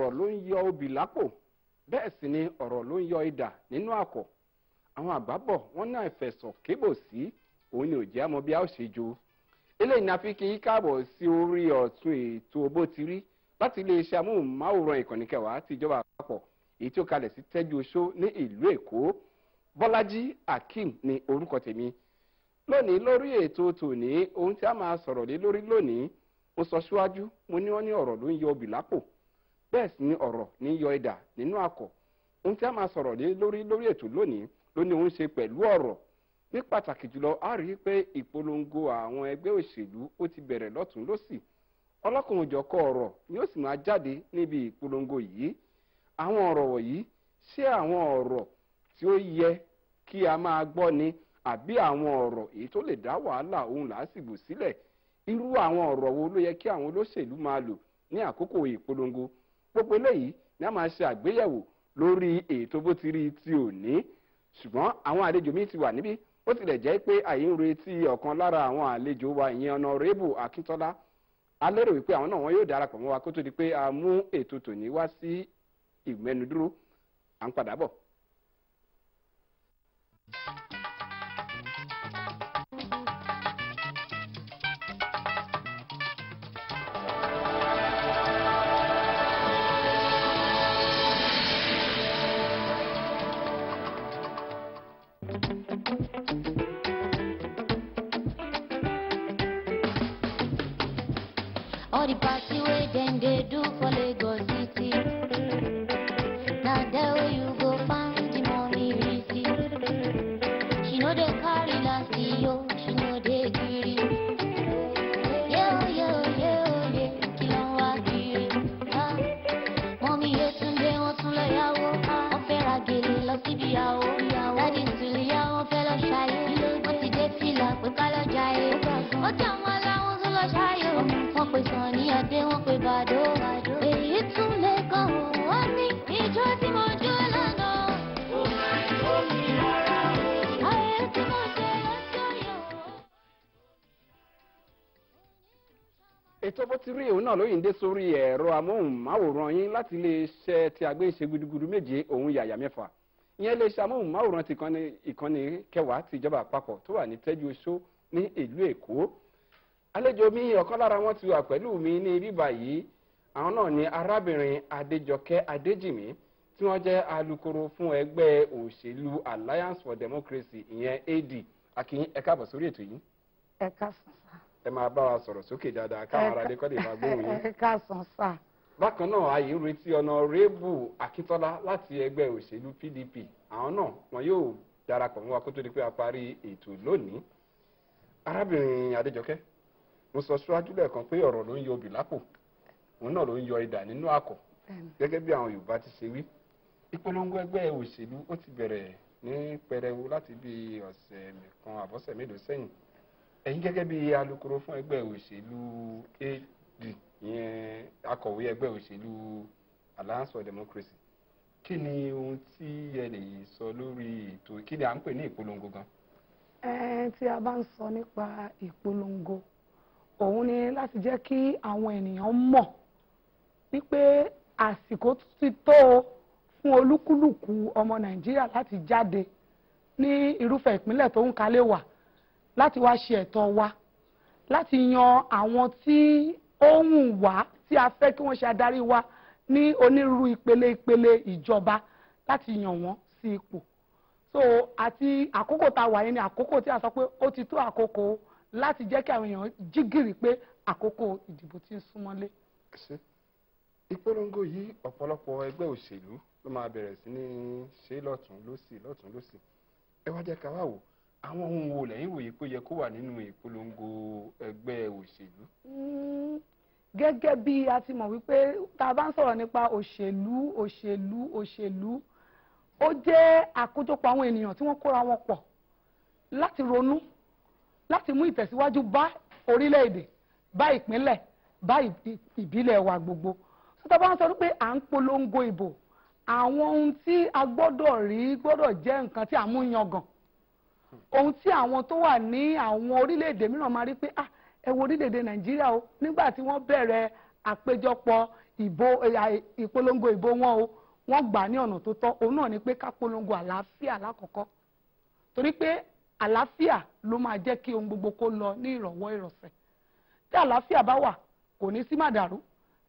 ọ̀rọ̀ ló ń yọ obì lápò bẹ́ẹ̀ sì ni ọ̀rọ̀ ló ń yọ idà nínú àkọ̀ àwọn àgbábọ̀ wọ́n náà fẹ̀sọ̀ kébò sí òun ni ò jẹ́ àmọ́ bí a ó ṣe jo eléyìí ni a fi kí yín káàbọ̀ sí orí ọ̀tún ètò bó ti rí láti iléeṣẹ́ amóhùnmáwòrán ìkànnì kẹwàá ti ìjọba àpapọ̀ èyí tí ó kalẹ̀ sí Tẹ́jú Oṣó ní ìlú Èkó Bọ́lájí Akeem ni orúkọ tèmi lónìí lórí ètò tòní ohun tí a máa sọ̀rọ̀ lé lórí lónìí mo sọ síwájú mo ní wọ́n ní ọ̀rọ̀ ló ń yọ obì lápò bẹ́ẹ̀ sì ni ọ̀rọ̀ ní yọ idà nínú àkọ̀ ohun tí a máa sọ̀rọ̀ lé lórí ètò lónìí ló ní òun ṣe pẹ̀lú ọ̀rọ̀ ní pàtàkì jùlọ a rí i pé ìpolongo àwọn ẹgbẹ́ òṣèlú ó ti bẹ̀rẹ̀ lọ́tún lósì ọlọ́kùnrinjọ̀kọ̀ ọ̀rọ̀ ni ó sì máa jáde níbi ìpolongo yìí àwọn ọ̀rọ̀ wọ̀nyí ṣé àwọn ọ̀rọ̀ tí ó yẹ kí a máa gbọ́ ni àbí àwọn ọ̀rọ̀ èyí tó lè dá wàhálà ohun làásìgbò sílẹ̀ irú àwọn ọ̀rọ̀ wo ló yẹ kí àwọn olóṣèlú máa lò ní àkókò ìpolongo gbogbo eléyìí ni a máa ṣe àgbéyẹ̀wò lórí ètò bó ti rí ti òní ṣùgbọ́n àwọn àlejò mi ti wà níbí ó tilẹ̀ jẹ́ pé àyè ń retí ọ̀kan lára àwọn àlejò wa ìyẹn Honorable Akíntọ́lá a lérò wípé àwọn náà wọn yóò darapọ̀ mọ́ wa kó tó di pé a mú ètò tòní wá sí ìmẹ́nudúró à ń padà bọ̀. All the party way then they do for Lagos City. Now there where you go find the money receipt. She know they carry last yo, she know they greedy. Yeah, kill on what greedy. Mommy yes and they want to lay out. Opera gele lo CBAO. Daddy still ya on fellow shy. But they feel like we color jay. What you want la to lo shy. Wọ́n pè sàn ní adé wọ́n pè bàdó èyí tún lè kàn wọ́n ní ìjọ tí mo jó lọ́nà. Ayé tí mo ṣe lọ́jọ́ yọ. ètò bó ti rí òun náà lóyìn dé sórí ẹ̀rọ amóhùnmáwòrán yín láti iléeṣẹ́ tí a gbé ń ṣe gudugudu méje òun yàyà mẹ́fà ìyẹn iléeṣẹ́ amóhùnmáwòrán ti ìkànnì kẹwàá ti ìjọba àpapọ̀ tó wà ní Tẹ́jú Oṣó ní ìlú Èkó àlejò mi ọ̀kan lára wọn ti wà pẹ̀lú mi ní bíbá yìí àwọn náà ni arábìnrin Adéjọkẹ́ Adéjìmí tí wọ́n jẹ́ alukoro fún ẹgbẹ́ òṣèlú Alliance for Democracy ìyẹn AD akínyìn ẹ káàbọ̀ sórí ètò yìí. ẹ káàsán sá. ẹ máa bá wa sọ̀rọ̀ sókè dáadáa káwọn ará adé kọ́lé máa gbóhùn yín. ẹ káàsán sá. bákan náà ayé ń retí Honorable Akíntọ́lá láti ẹgbẹ́ òṣèlú PDP àwọn náà wọn yóò darapọ̀ mọ́ wa kó tó di pé a parí ètò lónìí. arábìnrin Adéjọkẹ́ mo sọ síwájú lẹ́ẹ̀kan pé ọ̀rọ̀ ló ń yọ obì lápò òun náà ló ń yọ idà nínú àkọ̀ gẹ́gẹ́ bí àwọn Yorùbá ti ṣe wí ìpolongo ẹgbẹ́ òṣèlú ó ti bẹ̀rẹ̀ ní pẹrẹwu láti bí ọ̀sẹ̀ kan àbọ̀sẹ̀ mélòó sẹ́yìn ẹ̀yin gẹ́gẹ́ bí alukoro fún ẹgbẹ́ òṣèlú AD ìyẹn akọ̀wé ẹgbẹ́ òṣèlú Alliance for Democracy kí ni ohun tí ẹ lè sọ lórí ètò kí ni à ń pè ní ìpolongo gan. tí a bá ń sọ nípa ìpolongo òun ni láti jẹ́ kí àwọn ènìyàn mọ̀ wípé àsìkò ti tó fún olúkúlùkù ọmọ Nàìjíríà láti jáde ní irúfẹ́ ìpínlẹ̀ tó ń kalẹ̀ wà láti wá ṣe ẹ̀tọ́ wa láti yan àwọn tí ó ń wá tí a fẹ́ kí wọ́n ṣe adarí wa ní onírúurú ìpele ìjọba láti yàn wọ́n sí ipò so àti àkókò tá a wà yẹn ni àkókò tí a sọ pé ó ti tó àkókò láti jẹ́ kí àwọn èèyàn jígìrì pé àkókò ìdìbò ti ń súnmọ́lé. ìpolongo yìí ọ̀pọ̀lọpọ̀ ẹgbẹ́ òṣèlú ló máa bẹ̀rẹ̀ sí ní ṣe lọ́tún lósì ẹ wá jẹ́ ká wá wò àwọn ohun wo lẹ́yìn wòye pé yẹ kó wà nínú ìpolongo ẹgbẹ́ òṣèlú. gẹ́gẹ́ bí a ti mọ̀ wípé tá a bá ń sọ̀rọ̀ nípa òṣèlú ó jẹ́ àkójọpọ̀ àwọn ènìyàn tí wọ́n kóra wọn pọ̀ láti ronú láti mú ìtẹ̀síwájú bá orílẹ̀-èdè bá ìpínlẹ̀ bá ìbílẹ̀ wa gbogbo tó tá bá ń sọ pé à ń polongo ìbò àwọn ohun tí a gbọ́dọ̀ rí gbọ́dọ̀ jẹ́ nǹkan tí a mú yangàn ohun tí àwọn tó wà ní àwọn orílẹ̀-èdè mìíràn máa rí pé ẹ wo orílẹ̀-èdè Nàìjíríà o nígbà tí wọ́n bẹ̀rẹ̀ àpéjọpọ̀ ìpolongo ìbò wọn o wọ́n gbà ní ọ̀nà tó tọ́. Òun náà ni pé ká polongo àlàáfíà lákọ̀ọ́kọ́, torí pé àlàáfíà ló máa jẹ́ kí ohun gbogbo kó lọ ní ìrọ̀wọ́ ìrọ̀sẹ̀. Tí àlàáfíà bá wà kò ní sí màdàrú,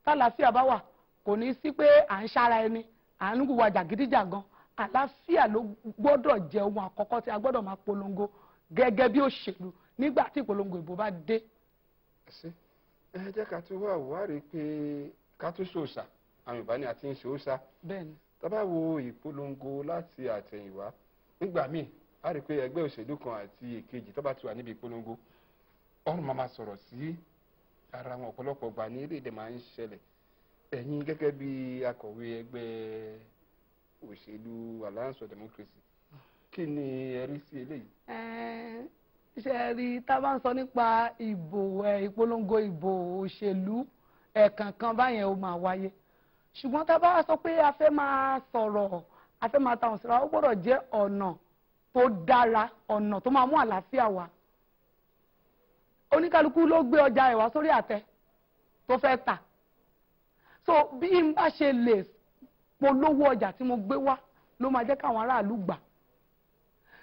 tí àlàáfíà bá wà kò ní sí pé à ń ṣára ẹni, à ń hùwà jàgídíjàgan. Àlàáfíà ló gbọ́dọ̀ jẹ́ ohun àkọ́kọ́ tí a gbọ́dọ̀ máa polongo gẹ́gẹ́ bí òṣèlú nígbà tí ìpolongo ìbò bá dé. Ẹ jẹ́ ká tún wá rí i pé ká tún ṣòṣà, àwọn Yorùbá ní àti ń ṣòṣà. Bẹ́ẹ̀ni. Tá bá wo ìpolongo láti àtẹ̀yìnwá, nígbà míì a rí i pé ẹgbẹ́ òṣèlú kan àti èkejì tó bá ti wà níbi ìpolongo ọ̀run máa sọ̀rọ̀ sí ara wọn. Ọ̀pọ̀lọpọ̀ gbà ní èdè máa ń ṣẹlẹ̀. Ẹ̀yin gẹ́gẹ́ bí akọ̀wé ẹgbẹ́ òṣèlú Alliance for Democracy, kí ni ẹ rí sí eléyìí? Ṣé rí, tá bá ń sọ nípa ìpolongo ìbò òṣèlú ẹ̀ẹ̀kọ̀ọ̀kan báyẹn ó máa wáyé, ṣùgbọ́n tá bá sọ pé a fẹ́ máa sọ̀rọ̀, a fẹ́ máa tàwọn síra, ó gbọ́dọ̀ jẹ́ ọ̀nà tó dára, ọ̀nà tó máa mú àlàáfíà wá. Oníkálukú ló gbé ọjà ẹ̀ wá sórí àtẹ tó fẹ́ tà, so bí n bá ṣe lè polówó ọjà tí mo gbé wá ló máa jẹ́ káwọn aráàlú gbà.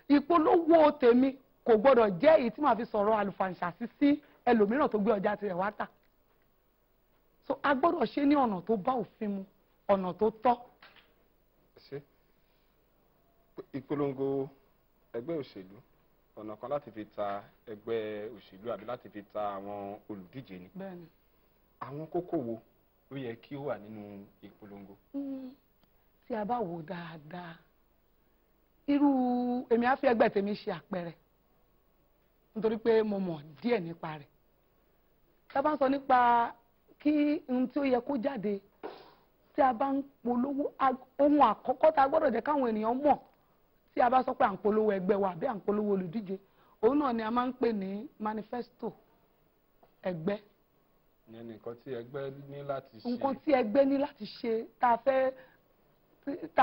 Ìpolówó tèmi kò gbọ́dọ̀ jẹ́ èyí tí màá fi sọ̀rọ̀ àlùfàǹṣà sí ẹlòmíràn tó gbé ọjà tirẹ̀ wá tà. So a gbọ́dọ̀ ṣe ní ọ̀nà tó bá òfin mu, ọ̀nà tó tọ́. Ìpolongo ẹgbẹ́ òṣèlú ọ̀nà kan láti fi ta ẹgbẹ́ òṣèlú àbí láti fi ta àwọn olùdíje ni. Bẹ́ẹ̀ni. Àwọn kókó wo ló yẹ kí ó wà nínú ìpolongo? Tí a bá wò dáadáa, èmi á fi ẹgbẹ́ tèmi ṣe àpẹẹrẹ nítorí pé mo mọ̀ díẹ̀ nípa rẹ̀. Tá a bá ń sọ nípa kí ohun tí ó yẹ kó jáde, tí a bá ń polówó, ohun àkọ́kọ́ tá a gbọ́dọ̀ jẹ́ káwọn ènìyàn mọ̀ tí a bá sọ pé à ń polówó ẹgbẹ́ wa àbí à ń polówó olùdíje, òun náà ni a máa ń pè ní manifesto ẹgbẹ́. Ìyẹn ni nǹkan tí ẹgbẹ́ ní láti ṣe. Nǹkan tí ẹgbẹ́ ní láti ṣe tá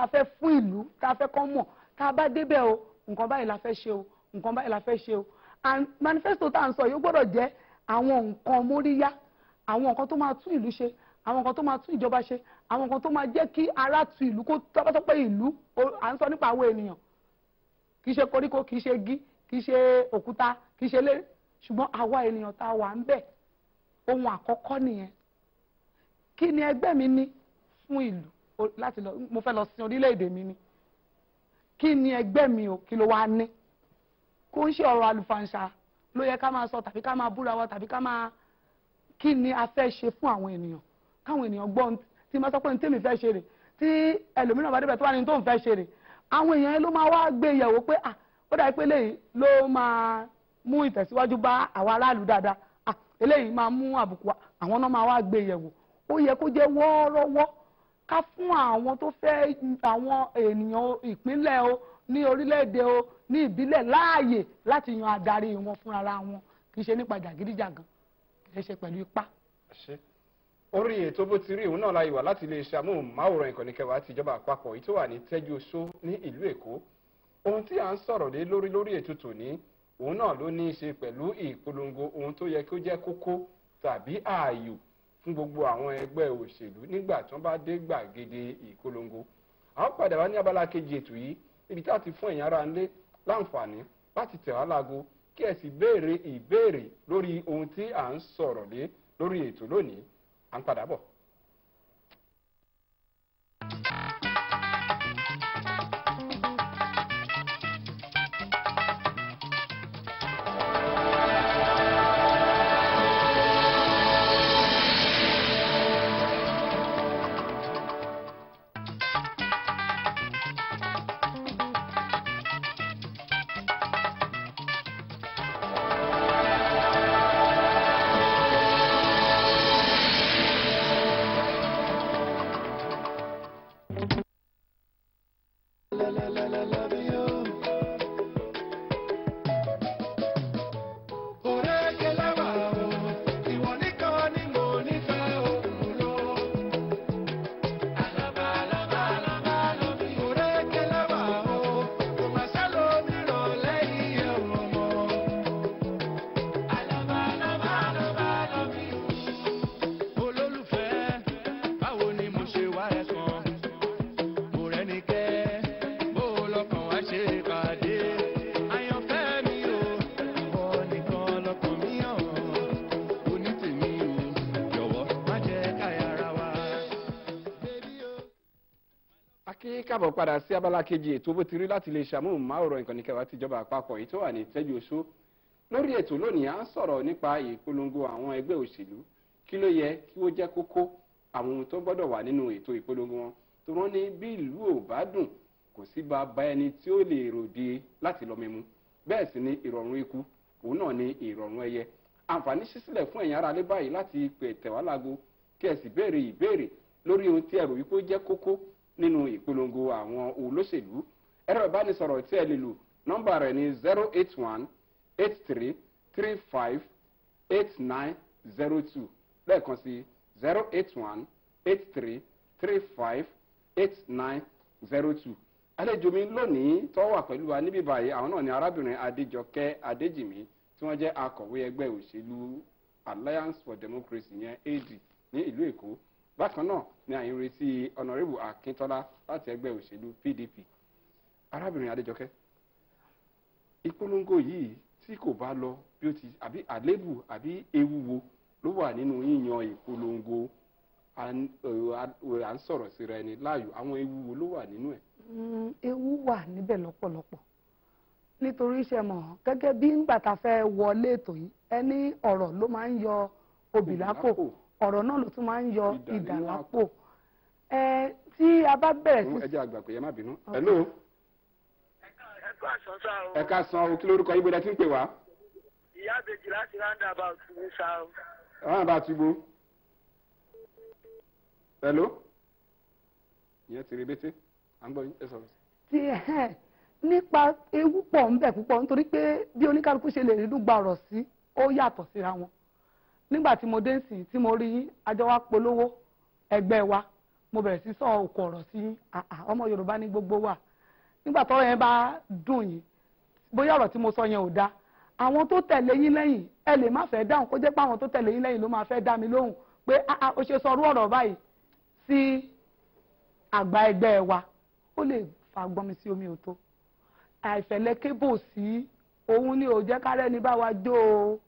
a fẹ́ fún ìlú, tá a fẹ́ kọ́ mọ̀, tá a bá débẹ̀ o, nǹkan báyìí la fẹ́ ṣe o, nǹkan báyìí la fẹ́ ṣe o. And manifesto tá à ń sọ yóò gbọ́dọ̀ jẹ́ àwọn nǹkan móríyá, àwọn nǹkan tó máa tún ìlú ṣe, àwọn nǹkan tó máa tún ìjọba ṣe, àwọn nǹkan tó máa jẹ́ kí ara tu ìlú kó tọ́pọ́tọ́ pé ìlú, à ń sọ nípa àwọn ènìyàn, kì í ṣe koríko, kì í ṣe igi, kì í ṣe òkúta, kì í ṣe ilé, ṣùgbọ́n àwa ènìyàn tá a wà ń bẹ̀. Ohun àkọ́kọ́ nìyẹn. Kí ni ẹgbẹ́ mi ní fún ìlú láti lọ, mo fẹ́ lọ sin orílẹ̀-èdè mi ni. Kí ni ẹgbẹ́ mi o, kí ló wá ní? Kó ń ṣe ọ̀rọ̀ àlùfàǹṣà ló yẹ ká máa sọ tàbí ká máa búra wa tàbí ká máa, kí ni a fẹ́ ṣe fún àwọn ènìyàn? Káwọn ènìyàn gbọ́ tí máa sọ pé ní tèmi fẹ́ ṣe rè, tí ẹlòmíràn bá débẹ̀ tó wà ní tó ń fẹ́ ṣe rè, àwọn èèyàn yẹn ló máa wá gbé yẹ̀wò pé ó dà pé eléyìí ló máa mú ìtẹ̀síwájú bá àwọn aráàlú dáadáa, eléyìí máa mú àbùkù wá, àwọn náà máa wá gbé yẹ̀wò. Ó yẹ kó jẹ́ wọ́ọ́rọ́wọ́ ká fún àwọn tó fẹ́, àwọn ènìyàn ìpínlẹ̀ o, ní orílẹ̀-èdè o, ní ìbílẹ̀ láàyè láti yan adarí wọn fúnra wọn, kì í ṣe nípa jàgídíjàgan, kì í ṣe pẹ̀lú ipá. Orí ètò bó ti rí òun náà láyé wà láti iléeṣẹ́ amóhùnmáwòrán ìkànnì kẹwàá ti ìjọba àpapọ̀ èyí tó wà ní Tẹ́jú Oṣó ní ìlú Èkó. Ohun tí à ń sọ̀rọ̀ lé lórí ètò tòní, òun náà ló ní í ṣe pẹ̀lú ìpolongo ohun tó yẹ kí ó jẹ́ kókó tàbí ààyò fún gbogbo àwọn ẹgbẹ́ òṣèlú nígbà tí wọ́n bá dé gbàgede ìpolongo. A ó padà wá ní abala kejì ètò yìí níbi tá a ti fún ẹ̀yin ará ńlé láǹfààní láti tẹ̀ wá láago kí ẹ sì béèrè ìbéèrè lórí ohun tí à ń sọ̀rọ̀ lé lórí ètò lónìí. À ń padà bọ̀. kí káàbọ̀ padà sí abala kejì ètò bó ti rí láti lè ṣàmúhùnmáwòrán ìkànnì kẹwàá tìjọba àpapọ̀ èyí tó wà ní Tẹ́jú Oṣó. Lórí ètò lónìí à ń sọ̀rọ̀ nípa ìpolongo àwọn ẹgbẹ́ òṣèlú kí ló yẹ kí ó jẹ́ kókó àwọn ohun tó gbọ́dọ̀ wà nínú ètò ìpolongo wọn tó wọ́n ní bí ìlú ò bá dùn kò sí bá ẹni tí ó lè ròde láti lọ mímu bẹ́ẹ̀ sì ni ìrọ̀rùn ikú òun náà ni ìrọ̀rùn ẹyẹ. Àǹfààní ṣí sílẹ̀ fún ẹ̀yin ará lé báyìí láti pè tẹ̀wá láago kí ẹ sì béèrè ìbéèrè lórí ohun tí ẹ rò wípé ó jẹ́ kókó nínú ìpolongo àwọn olóṣèlú. Ẹ̀rọ ìbánisọ̀rọ̀ tí ẹ lè lò nọ́mbà rẹ̀ ní 081-83-35-8902 lẹ́ẹ̀kan sí 081-83-35-8902. Àlejò mi lónìí tó wà pẹ̀lú wa níbí báyìí àwọn náà ni arábìnrin Adéjọkẹ́ Adéjìmí tí wọ́n jẹ́ akọ̀wé ẹgbẹ́ òṣèlú Alliance for Democracy yẹn AD ní ìlú Èkó. Bákan náà ni à ń retí Honorable Akíntọ́lá láti ẹgbẹ́ òṣèlú PDP. Arábìnrin Adéjọkẹ́, ìpolongo yìí tí kò bá lọ bí ó ti àbí àlébù àbí ewu wo ló wà nínú yíyan ìpolongo à ń sọ̀rọ̀ síra ẹni láàyò, àwọn ewu wo ló wà nínú ẹ̀? Ewu wà níbẹ̀ lọ́pọ̀lọpọ̀ nítorí iṣẹ́ mọ̀ gẹ́gẹ́ bí ńgbà tá a fẹ́ wọlé ètò yìí ẹni ọ̀rọ̀ ló máa ń yọ obì lápò ọ̀rọ̀ náà ló tún máa ń yọ idà lápò. Tí a bá bẹ̀rẹ̀ sí. Ẹ jẹ́ àgbà pé ẹ má bínú. Hello. Ẹ ká san o kí lórúkọ yín bóyá tí ń pè wá. Ìyá àbèjì láti roundabout ní sa o. Roundabout gbó. Hello. Ìyẹn ti rebete à ń gbọ́ yín ẹ sọ̀rọ̀. Nípa ewu pọ̀ ń bẹ púpọ̀ nítorí pé bí oníkálukú ṣe lè rí dùgbà ọ̀rọ̀ sí ó yàtọ̀ síra wọn. Nígbà tí mo dé nsìn tí mo rí yín àjọ wa polówó ẹgbẹ́ wa mo bẹ̀rẹ̀ sí sọ òkú ọ̀rọ̀ sí yín ọmọ Yorùbá ní gbogbo wa. Nígbà tọ́rọ̀ yẹn bá dùn yín bóyá ọ̀rọ̀ tí mo sọ yẹn ò dáa àwọn tó tẹ̀lé yín lẹ́yìn ẹ lè má fẹ́ dáhùn kó jẹ́ pé àwọn tó tẹ̀lé yín lẹ́yìn ló máa fẹ́ dá mi lóhùn pé ó ṣe sọ orú ọ̀rọ̀ báyìí sí àgbà ẹgbẹ́ wa ó lè fa gbọ́nmi sí omi òtó àìfẹ̀lẹ́ kébò sí òun ni ò jẹ́ kárẹ́ ní bá wa jó o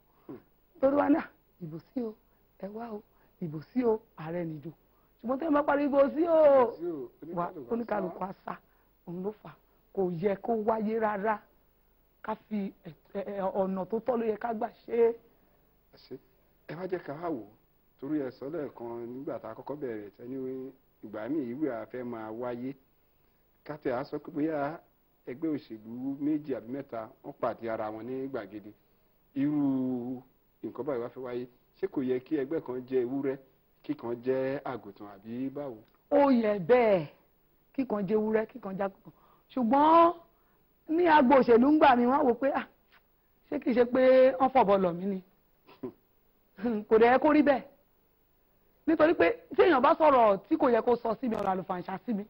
torí wa náà ìbò sí o ẹ wá o ìbò sí o ààrẹ nìjọ ṣùgbọ́n tẹ́ ẹ bá parí ìbò sí o wà oníkàlùkù àṣà òun ló fà kò yẹ kó wáyé rárá ká fi ọ̀nà tó tọ́ ló yẹ ká gbà ṣe é. Ẹ wá jẹ́ ká wá wò torí ẹ sọ lẹ́ẹ̀kan nígbà tá a kọ́kọ́ bẹ̀rẹ̀ tẹ́ni ìgbà míì ìwé àfẹ́ máa wáyé ká tẹ̀ á sọ pé bóyá ẹgbẹ́ òṣèlú méjì àbí mẹ́ta wọ́n pàdé ara wọn ní gbàgede irú nǹkan báyìí wá fẹ́ wáyé ṣé kò yẹ kí ẹgbẹ́ kan jẹ́ ewúrẹ́ kíkan jẹ́ àgùntàn àbí báwo? Ó yẹ bẹ́ẹ̀ kíkan jẹ́ ewúrẹ́ kíkan jẹ́ àgùntàn ṣùgbọ́n ní agbo òṣèlú ń gbà mí wọ́n wò pé ṣé kìí ṣe pé wọ́n fọ̀bọ̀ lọ̀ mí ni kò dẹ̀ kó rí bẹ́ẹ̀ nítorí pé tí èèyàn bá sọ̀rọ̀ tí kò yẹ kó sọ sí mi ọ̀rọ̀ àlùfàǹṣà sí mi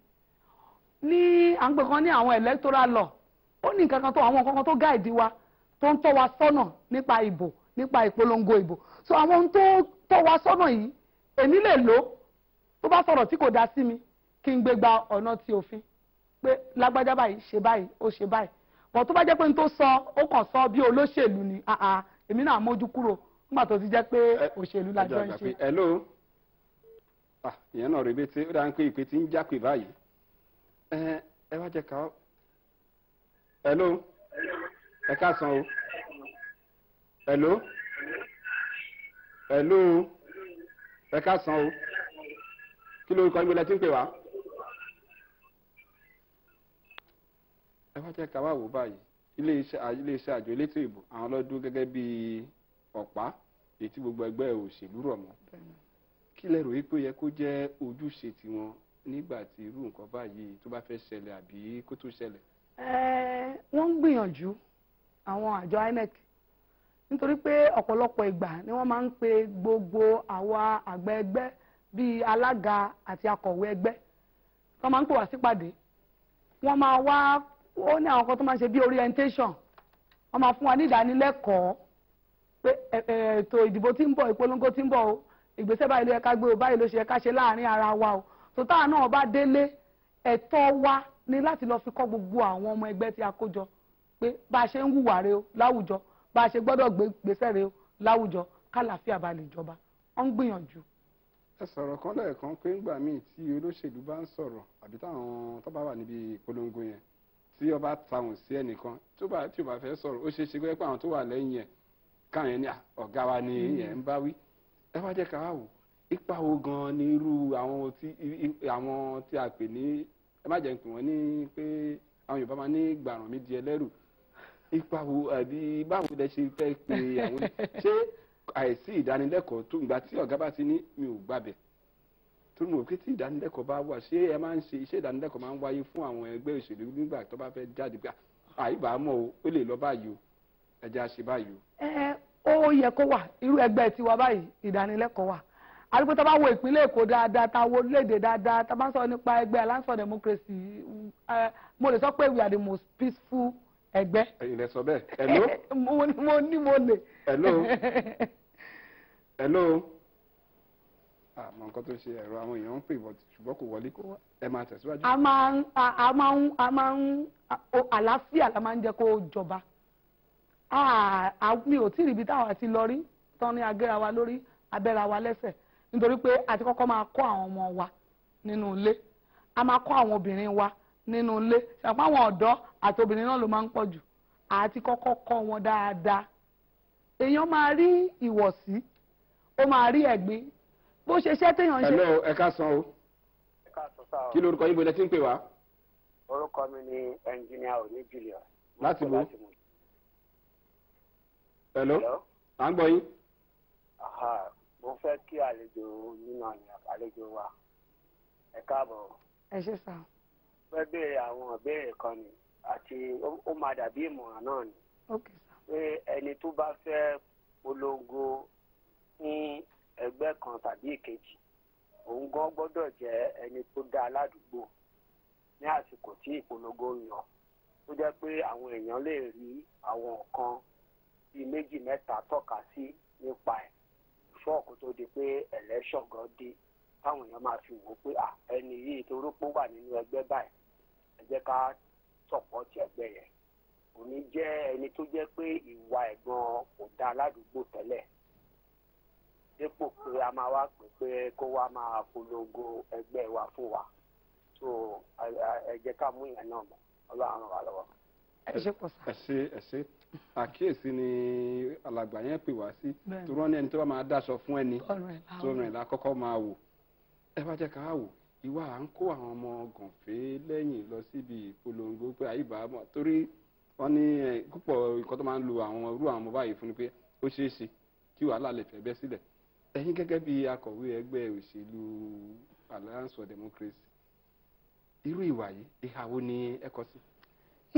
ní à ń pè kan ní àwọn electoral law ó ní nǹkan kan tó àwọn nǹkan kan tó gáìdì wa tó ń tọ́ wa sọ́nà nípa ìbò nípa ìpolongo ìbò so àwọn ohun tó tọ́ wa sọ́nà yìí èmi lè lò tó bá sọ̀rọ̀ tí kò dá sí mi kí n gbé gba ọ̀nà ti òfin pé lágbájá báyìí ṣe báyìí ó ṣe báyìí bọ̀ tó bá jẹ́ pé n tó sọ ó kàn sọ bí olóṣèlú ni èmi náà mójú kúrò nígbà tó ti jẹ́ pé òṣèlú la jọ ń ṣe. Hello ìyẹn náà rebete ó dáa ń pé ìpè tí ń jápè báyìí ẹ wá jẹ́ ká hello ẹ káàsán o hello ẹ káàsán o kí lórúkọ ìgbélé tí ń pè wá. Ẹ wá jẹ́ ká wá wò báyìí iléeṣẹ́ àjọ elétò ìbò àwọn lọ́dún gẹ́gẹ́ bí ọ̀pá èyí tí gbogbo ẹgbẹ́ òṣèlú rọ̀ mọ́ kí lẹ rò wípé ó yẹ kó jẹ́ ojúṣe tiwọn nígbà tí irú nǹkan báyìí tó bá fẹ́ ṣẹlẹ̀ àbí kó tó ṣẹlẹ̀. Wọ́n ń gbìyànjú àwọn àjọ INEC nítorí pé ọ̀pọ̀lọpọ̀ ìgbà ni wọ́n máa ń pe gbogbo àwa àgbẹ̀ ẹgbẹ́ bíi alága àti akọ̀wé ẹgbẹ́ wọ́n máa ń pè wá sípàdé wọ́n máa wá ó ní àwọn kan tó máa ń ṣe bí orientation wọ́n máa fún wa ní ìdánilẹ́kọ̀ọ́ pé ètò ìdìbò tí ń bọ̀ ìpolongo tí ń bọ̀ o ìgbésẹ̀ báyìí ló yẹ ká gbé o báyìí ló ṣe yẹ ká ṣe láàrin ara wa o tó táwa náà bá délé ẹ̀tọ́ wa ni láti lọ fi kọ́ gbogbo àwọn ọmọ ẹgbẹ́ tí a kó jọ pé bá a ṣe ń hùwà rẹ o láwùjọ bá a ṣe gbọ́dọ̀ gbé gbèsè rẹ o láwùjọ kálàáfíà bá lè jọba wọ́n ń gbìyànjú. ẹ sọ̀rọ̀ kan lẹ́ẹ̀kan pé ńgbà míì tí olóṣèlú bá ń sọ̀rọ̀ àbí táwọn tó bá wà níbi ìpolongo yẹn tí ọba tàwọn sí ẹnìkan tí ó bá fẹ́ sọ̀rọ̀ ó ṣeé ṣe pé àwọn tó wà lẹ́yìn ẹ̀ káwọn yẹn ní ọ̀gá wa ni yẹn ń bá wí ẹ wá jẹ́ ká wá wò ipa wo gan ni irú àwọn tí a pè ní ẹ má jẹ́ ń pè wọ́n ní pé àwọn Yorùbá máa ní gbàràn mi di ẹlẹ́rù ipa wo àbí báwo lẹ ṣe fẹ́ pe àwọn ṣé àìsí ìdánilẹ́kọ̀ọ́ tó ìgbà tí ọ̀gá bá ti ní mi ò gbàbẹ̀ tó mọ̀ pé tí ìdánilẹ́kọ̀ọ́ bá wà ṣé ẹ máa ń ṣe iṣẹ́ ìdánilẹ́kọ̀ọ́ máa ń wáyé fún àwọn ẹgbẹ́ òṣèlú nígbà tó bá fẹ́ jáde pé àìbá mọ̀ o ó lè lọ báyìí o ẹ jẹ́ àṣẹ báyìí o. ó yẹ kó wà irú ẹgbẹ́ tiwa báyìí ìdánilẹ́kọ̀ọ́ wà àdúgbò tó bá wo ìpínlẹ̀ Èkó dáadáa tá wo léde dáadáa tá bá ń sọ nípa ẹgbẹ́ Alliance for Democracy mo lè sọ pé we are the most peaceful ẹgbẹ́. ẹ̀yin lẹ sọ bẹ́ẹ̀ hello. mo lè. hello. àmọ́ nǹkan tó ṣe ẹ̀rọ àwọn èèyàn ń pè ṣùgbọ́n kò wọlé ẹ máa tẹ̀síwájú. àlàáfíà la máa ń jẹ́ kó jọba mi ò tí ì ríbi táwọn àti lọ rí tán ní agẹ́ra wa lórí abẹ́ra wa lẹ́sẹ̀ nítorí pé àti kọ́kọ́ máa kọ́ àwọn ọmọ wa nínú ilé a máa kọ́ àwọn obìnrin wa nínú ilé ṣàpá àwọn ọ̀dọ́ àti obìnrin náà ló máa ń pọ̀ jù àti kọ́kọ́ kọ́ wọn dáadáa èèyàn máa rí ìwọ̀sí ó máa rí ẹ̀gbin bó ṣe ṣẹ́ téèyàn ṣe. hello ẹ káàsán o ẹ káàsán sáà o. kí lórúkọ yín bolẹ tí ń pè wá. orúkọ mi ni ẹnjìníà Òní Julius. láti bo hello à ń gbọ́ yín. mo fẹ́ kí àlejò nínú àlejò wa ẹ káàbọ̀. ẹ ṣé sà. fẹ́ béèrè àwọn ìbéèrè kan ni àti ó máa dàbí ìmọ̀ràn náà ni. okay sà. pé ẹni tó bá fẹ́ polongo ní ẹgbẹ́ kan tàbí ìkejì òun gan gbọ́dọ̀ jẹ́ ẹni tó dá aládùúgbò ní àsìkò tí ìpolongo ń yàn tó jẹ́ pé àwọn èèyàn lè rí àwọn nǹkan bíi méjì mẹ́ta tọ́ka sí nípa ẹ̀ fọ́ọ̀kù tó di pé election gan dé táwọn èèyàn máa fi wò ó pé ẹni yìí torí pé ó wà nínú ẹgbẹ́ báyìí ẹ jẹ́ ká sọ̀pọ̀tì ẹgbẹ́ yẹn òní jẹ́ ẹni tó jẹ́ pé ìwà ẹ̀gbọ́n kò dá aládùúgbò tẹ́lẹ̀ dípò pé a máa wá pé kó wá máa polongo ẹgbẹ́ wa fún wa so ẹ jẹ́ ká mú ìyẹn náà mọ́ Ọlọ́run ràn wá lọ́wọ́. ẹ ṣé pọ̀ sà. ẹ ṣé àkíyèsí ni alàgbà yẹn pè wá sí tó rán ní ẹni tó bá máa dáṣọ fún ẹni tó rìn ìlà kọ́kọ́ máa wò ẹ bá jẹ́ ká wò ìwà à ń kó àwọn ọmọ gànfẹ́ lẹ́yìn lọ síbi ìpolongo pé àyíbá mọ̀ torí wọ́n ní púpọ̀ nǹkan tó máa ń lo àwọn irú àwọn ọmọ báyìí fún ni pé ó ṣeé ṣe kí wàhálà lè fẹ́ bẹ́ sílẹ̀ ẹ̀yin gẹ́gẹ́ bí akọ̀wé ẹgbẹ́ òṣèlú Alliance for Democracy irú ìwà yìí ìhà wo ni ẹ kọ sí.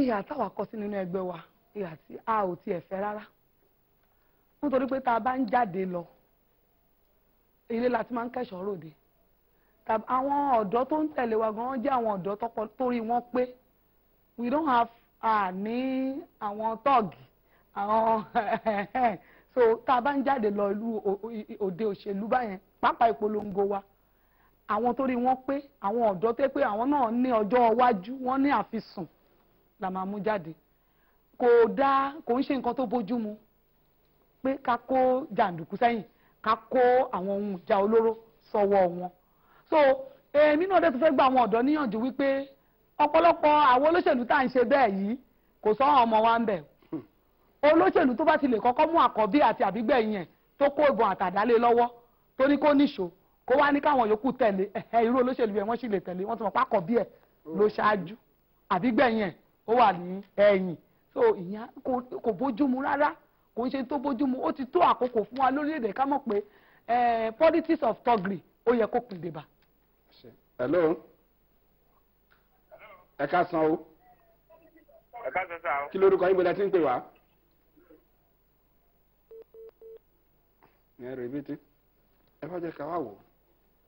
ìhà táwa kọ sí nínú ẹgbẹ́ wa ìhà tí a ò tiẹ̀ fẹ́ rárá nítorí pé tá a bá ń jáde lọ ilé la ti máa ń kẹ́ṣọ̀ọ́ ròde àwọn ọ̀dọ́ tó ń tẹ̀lé wa gan-an jẹ́ àwọn ọ̀dọ́ torí wọn pé we don't have ní àwọn tọ́ọ̀gì àwọn so tá a bá ń jáde lọ ìlú òde òṣèlú báyẹn pápá ìpolongo wa àwọn torí wọn pé àwọn ọ̀dọ́ tó pé àwọn náà ní ọjọ́ iwájú wọn ní àfisùn la máa mú jáde kò ń ṣe nǹkan tó bójú mu pé ká kó jàǹdùkú sẹ́yìn ká kó àwọn ohun ìjà olóró sọ́wọ́ wọn so èmi náà dé tó fẹ́ gba àwọn ọ̀dọ́ níyànjú wípé ọ̀pọ̀lọpọ̀ àwọn olóṣèlú tá à ń ṣe bẹ́ẹ̀ yìí kò sọ àwọn ọmọ wa ń bẹ̀ olóṣèlú tó bá ti lè kọ́kọ́ mú àkọ́bí àti àbígbẹ̀yìn ẹ̀ tó kó ìbọn àtàdálé lọ́wọ́ tó ní kó níṣó kó wá ní káwọn yòókù tẹ̀lé irú olóṣèlú yẹn wọ́n sì lè tẹ̀lé wọ́n ti mọ̀ pé àkọ́bí ẹ̀ ló ṣáájú àbígbẹ̀yìn ẹ̀ ó wà ní ẹ̀yìn so ìyẹn kò bójúmu rárá kò ń ṣe tó bójúmu ó ti tó àkókò fún wa lórílẹ̀‐èdè ká mọ̀ pé politics of thuggery ó yẹ kó pin débà. hello ẹ káàsán o. ẹ káàsán sáà o. kí lórúkọ yín bọ́lá tí ń pè wá. ìyẹn rẹ̀ bẹ́tẹ̀ ẹ bá jẹ́ ká wá wò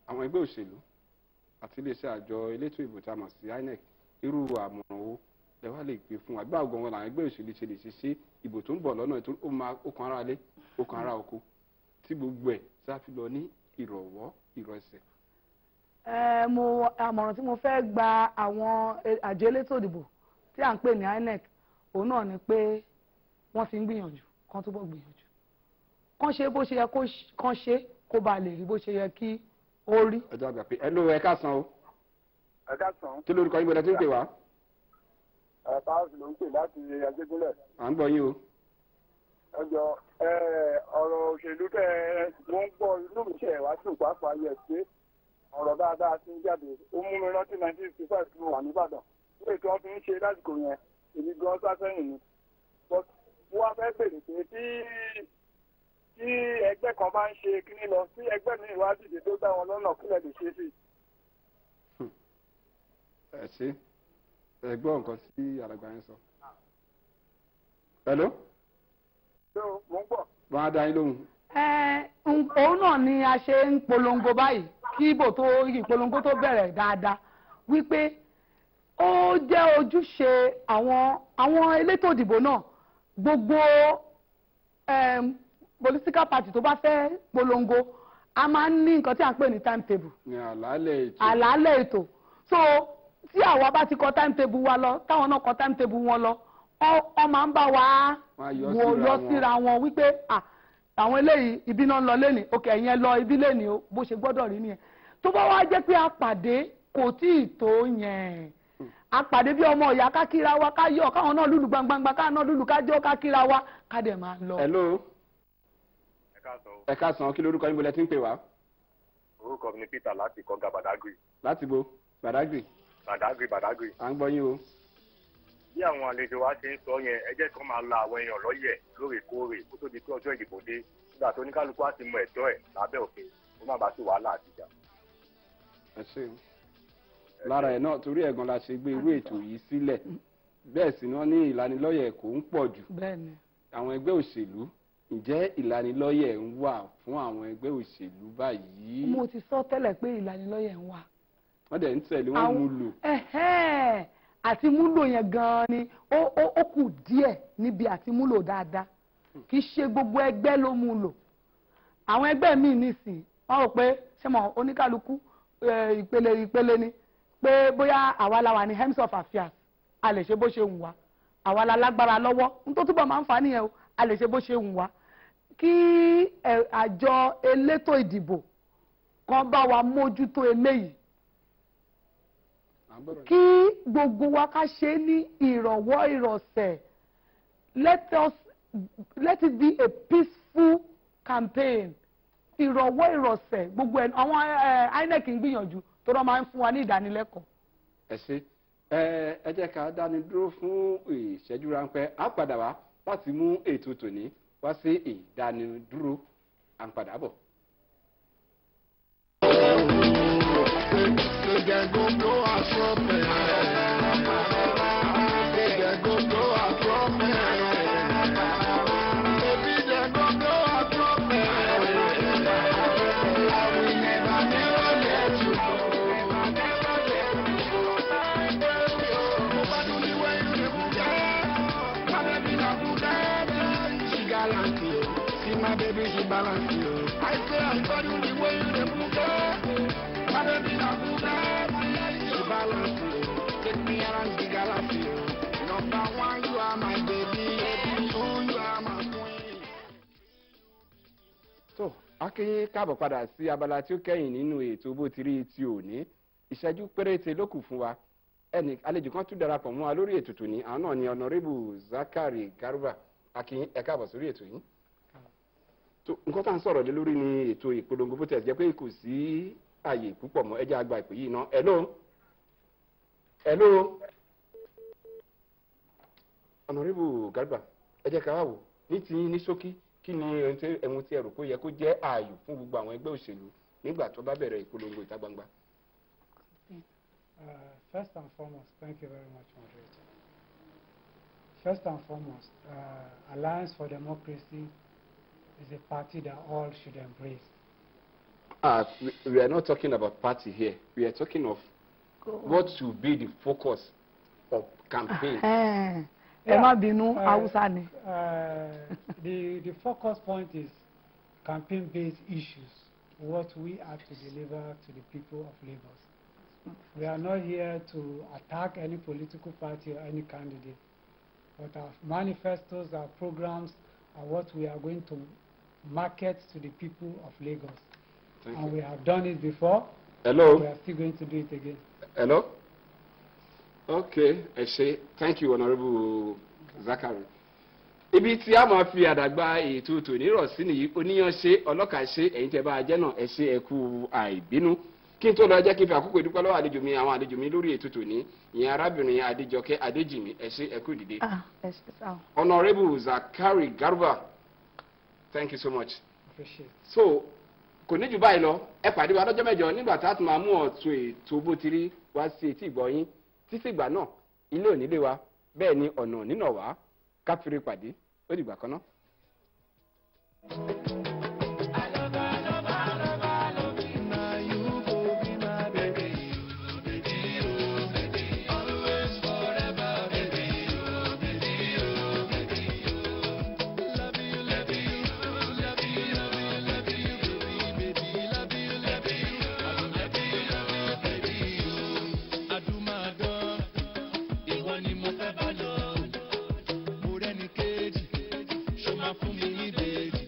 àwọn ẹgbẹ́ òṣèlú àti iléeṣẹ́ àjọ elétò ìbò tá a mọ̀ sí INEC irú àmọ̀ràn wo ẹ wá lè gbé fún àgbà ọgbọ̀n wọn làwọn ẹgbẹ́ òṣèlú ṣe lè ṣiṣẹ́ ìbò tó ń bọ̀ lọ́nà ètò ó kan ara lé ó kan ara oko tí gbogbo ẹ̀ sáfi lọ ní ìrọ̀wọ́ ìrọ̀sẹ̀. àmọ̀ràn tí mo fẹ́ gba àwọn àjọ elétò ìdìbò tí à ń pè ní INEC òun náà ni pé wọ́n ti ń gbìyànjú kán túbọ̀ gbìyànjú kán ṣe bó ṣe yẹ kán ṣe kó ba lè rí bó ṣe yẹ kí ó rí. ọjọ́ àgbà pé hello ẹ káàsán o. ẹ káàsán. kí lórúkọ yín bọ́lá tí ń pè wá. Páàsì ló ń pè láti Ajégúnlẹ̀. à ń gbọ́ yín o. ọjọ́ ọ̀rọ̀ òṣèlú tẹ́ wọ́n ń gbọ́ inú mi ṣe wá sí ìpápá yẹ pé ọ̀rọ̀ dáadáa ti ń jáde ó mú mi rántí 1965 tí mo wà nìbàdàn ní ètò wọn fi ń ṣe lásìkò yẹn èmi gan sásẹ́yìn ni but mo wá fẹ́ bèrè pé tí ẹgbẹ́ kan bá ń ṣe kíní lọ sí ẹgbẹ́ mi ìwádìí tó dá wọn lọ́nà kílẹ̀ lè ṣe sí. ẹ ṣe ẹ gbọ́ nǹkan tí alàgbà yẹn sọ. hello. mo ń bọ̀. wọ́n á dá yín lóhùn. òun náà ni a ṣe ń polongo báyìí kí ìpolongo tó bẹ̀rẹ̀ dáadáa wípé ó jẹ́ ojúṣe àwọn elétò ìdìbò náà gbogbo political party tó bá fẹ́ polongo a máa ń ní nǹkan tí à ń pè ní timetable. ní àlàálẹ̀ ètò. àlàálẹ̀ ètò so tí àwa bá ti kọ timetable wa lọ táwọn náà kọ timetable wọn lọ ọ máa ń bá wa yọ síra wọn wípé àwọn eléyìí ibi náà ń lọ lẹ́nìí òkè ẹ̀yìn ẹ lọ ibi lẹ́nìí o bó ṣe gbọ́dọ̀ rí nìyẹn tó bá wá jẹ́ pé àpàdé kò tí ì tó yẹn àpàdé bí ọmọ ìyá ká kíra wa ká yọ̀ káwọn náà lùlù gbangbangba káwọn náà lùlù ká jó ká kíra wa ká dẹ̀ máa lọ. hello. ẹ káàsán kí lórúkọ yín bọ́lá tí ń pè wá. orúkọ mi ni Peter láti Kọ́gà Badagry. láti bo Badagry. Badagry. à ń gbọ́ yín o. bí àwọn àlejò wa ṣe ń sọ yẹn ẹ jẹ́ kí wọ́n máa la àwọn èèyàn lọ́yẹ̀ lóòrèkóòrè kó tó di pé ọjọ́ ìdìbò dé nígbà tó oníkálukú á ti mọ ẹ̀tọ́ ẹ̀ lábẹ́ òfin kó má bàa sí wàhálà àtijọ́. ẹ ṣe lára ẹ̀ náà torí ẹ̀gan la ṣe gbé irú ètò yìí sílẹ̀ bẹ́ẹ̀ sì ni wọ́n ní ìlanilọ́yẹ̀ kò ń pọ̀ jù àwọn ẹgbẹ́ òṣèlú ǹjẹ́ ìlanilọ́yẹ̀ ń wà fún àwọn ẹgbẹ́ òṣèlú báyìí. mo ti sọ tẹ́lẹ̀ pé ìlanilọ́yẹ̀ ń wà. wọ́n dẹ̀ ń tẹ̀lé wọ́n mú lò. àti múlò yẹn gan-an ni ó kù díẹ̀ níbi àti múlò dáadáa kì í ṣe gbogbo ẹgbẹ́ ló mú lò àwọn ẹgbẹ́ míì nísìn wọ́n rò pé ṣé mo oníkálukú ìpele ni pé bóyá àwa la wà ní hems of affairs a lè ṣe bó ṣe wù wá àwa la lágbára lọ́wọ́ n tó túbọ̀ máa ń fà á nìyẹn o a lè ṣe bó ṣe wù wá kí àjọ elétò ìdìbò kan bá wa mójútó eléyìí kí gbogbo wa ká ṣe ní ìrọ̀wọ́ ìrọ̀sẹ̀ let it be a peaceful campaign ìrọ̀wọ́ ìrọ̀sẹ̀ gbogbo ẹ̀ àwọn INEC ń gbìyànjú tó rọ́ máa ń fún wa ní ìdánilẹ́kọ̀ọ́. ẹ ṣe ẹ jẹ́ ká dáni dúró fún ìṣẹ́jú ráńpẹ́ á padà wá láti mú ètò tòní wá sí ìdánidúró à ń padà bọ̀. So, akínyín káàbọ̀ padà sí abala tí ó kẹ́yìn nínú ètò bó ti rí ti òní ìṣẹ́jú péréte ló kù fún wa ẹnì àlejò kan tún darapọ̀ mọ́ wa lórí ètò tòní àwọn náà ni Honorable Zakari Garba akínyín ẹ káàbọ̀ sórí ètò yìí. So, nǹkan tá à ń sọ̀rọ̀ lé lórí ni ètò ìpolongo bó ti ẹ̀ jẹ́ pé kò sí àyè púpọ̀ mọ́ ẹ jẹ́ àgbà ìpè yìí náà hello Honorable Garba ẹ jẹ́ ká wá wò ní ti ní ṣókí kí ni ẹ̀wọ̀n tí ẹ rò kó yẹ kó jẹ́ ààyò fún gbogbo àwọn ẹgbẹ́ òṣèlú nígbà tó bá bẹ̀rẹ̀ ìpolongo ìta gbangba. First and foremost, thank you very much, moderator. First and foremost, Alliance for Democracy is a party that all should embrace. We are not talking about party here. We are talking of what should be the focus of campaign. ẹ má bínú Hausa ni. The focus point is campaign-based issues, what we have to deliver to the people of Lagos. We are not here to attack any political party or any candidate, but our manifestos, our programs are what we are going to market to the people of Lagos. and we have done it before. Hello. We are still going to do it again. Hello. Okay, ẹ ṣé. Thank you, Honourable Zachary. Ibi tí a máa fi àdàgbà ètò tòní rọ̀ sí nìyí, oníyan ṣe, ọlọ́kà ṣe, ẹ̀yin tẹ́ bá a jẹ́ náà, ẹ ṣé ẹ kú àìbínú. Kí n tó lọ jẹ́ kí n fi àkókò ìdúpẹ́ lọ́wọ́ àlejò mi, àwọn àlejò mi lórí ètò tòní, ìyẹn arábìnrin Adéjọkẹ́ Adéjìmí, ẹ ṣé ẹ kú dìde. ẹ ṣe sá. Honourable Zachary Garba, thank you so much. Appreciate. So, kò ní jù báyìí lọ, ẹ pàdé wa lọ́jọ́ mẹ́jọ nígbà tá a tún máa mú ọ̀tun ètò bó ti rí wá sí etí ìgbọ́ yín. Títí ìgbà náà, ilé ò nílé wa, bẹ́ẹ̀ ni ọ̀nà ò nínà wá, ká fi rí pàdé, ó dìgbà kan náà. Fún mi ní bèbí.